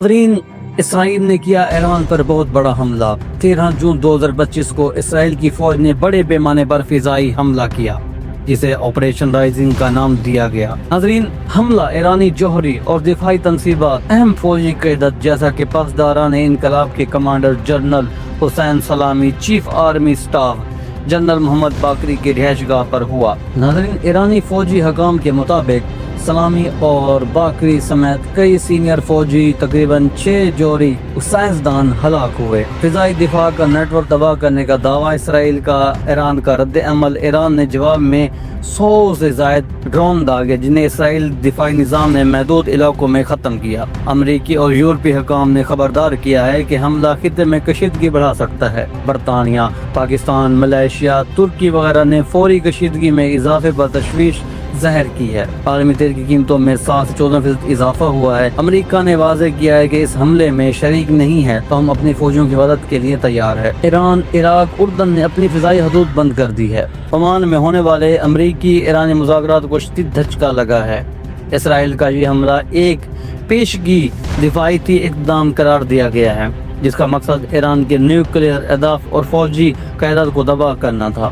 ناظرین، اسرائیل نے کیا ایران پر بہت بڑا حملہ۔ 13 جون 2025 کو اسرائیل کی فوج نے بڑے پیمانے پر فضائی حملہ کیا جسے آپریشن رائزنگ کا نام دیا گیا۔ ناظرین، حملہ ایرانی جوہری اور دفاعی تنصیبات، اہم فوجی قیادت جیسا کہ پاسداران انقلاب کے کمانڈر جنرل حسین سلامی، چیف آرمی سٹاف جنرل محمد باقری کی رہائش گاہ پر ہوا۔ ناظرین، ایرانی فوجی حکام کے مطابق سلامی اور باقری سمیت کئی سینئر فوجی، تقریباً 6 جوہری سائنسدان ہلاک ہوئے۔ فضائی دفاع کا نیٹ ورک تباہ کرنے کا دعویٰ اسرائیل کا۔ ایران کا رد عمل، ایران نے جواب میں 100 سے زائد ڈرون داغے جنہیں اسرائیل دفاعی نظام نے محدود علاقوں میں ختم کیا۔ امریکی اور یورپی حکام نے خبردار کیا ہے کہ حملہ خطے میں کشیدگی بڑھا سکتا ہے۔ برطانیہ، پاکستان، ملائیشیا، ترکی وغیرہ نے فوری کشیدگی میں اضافے پر تشویش ظاہر کی ہے۔ عالمی تیل کی قیمتوں میں 7 سے 14% اضافہ ہوا ہے۔ امریکہ نے واضح کیا ہے کہ اس حملے میں شریک نہیں ہے تو ہم اپنی فوجوں کی مدد کے لیے تیار ہے۔ ایران، عراق، اردن نے اپنی فضائی حدود بند کر دی ہے۔ عمان میں ہونے والے امریکی ایرانی مذاکرات کو شدید دھچکا لگا ہے۔ اسرائیل کا یہ حملہ ایک پیشگی دفاعی اقدام قرار دیا گیا ہے جس کا مقصد ایران کے نیوکلیئر اہداف اور فوجی قیادت کو تباہ کرنا تھا۔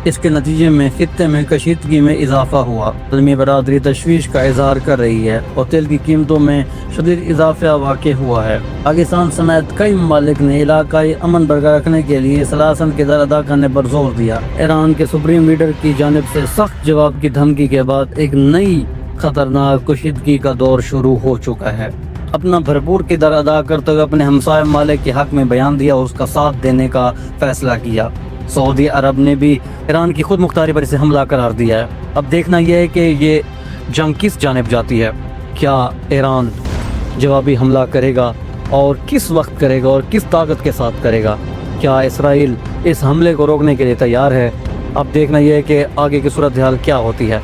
اس کے نتیجے میں خطے میں کشیدگی میں اضافہ ہوا۔ عالمی برادری تشویش کا اظہار کر رہی ہے اور تیل کی قیمتوں میں شدید اضافہ واقع ہوا ہے۔ پاکستان سمیت کئی ممالک نے علاقائی امن برقرار رکھنے کے لیے سلاسل کردار ادا کرنے پر زور دیا۔ ایران کے سپریم لیڈر کی جانب سے سخت جواب کی دھمکی کے بعد ایک نئی خطرناک کشیدگی کا دور شروع ہو چکا ہے۔ اپنا بھرپور کردار ادا کرتے ہوئے اپنے ہمسائے ممالک کے حق میں بیان دیا اور اس کا ساتھ دینے کا فیصلہ کیا۔ سعودی عرب نے بھی ایران کی خود مختاری پر اسے حملہ قرار دیا ہے۔ اب دیکھنا یہ ہے کہ یہ جنگ کس جانب جاتی ہے۔ کیا ایران جوابی حملہ کرے گا اور کس وقت کرے گا اور کس طاقت کے ساتھ کرے گا؟ کیا اسرائیل اس حملے کو روکنے کے لیے تیار ہے؟ اب دیکھنا یہ ہے کہ آگے کی صورتحال کیا ہوتی ہے۔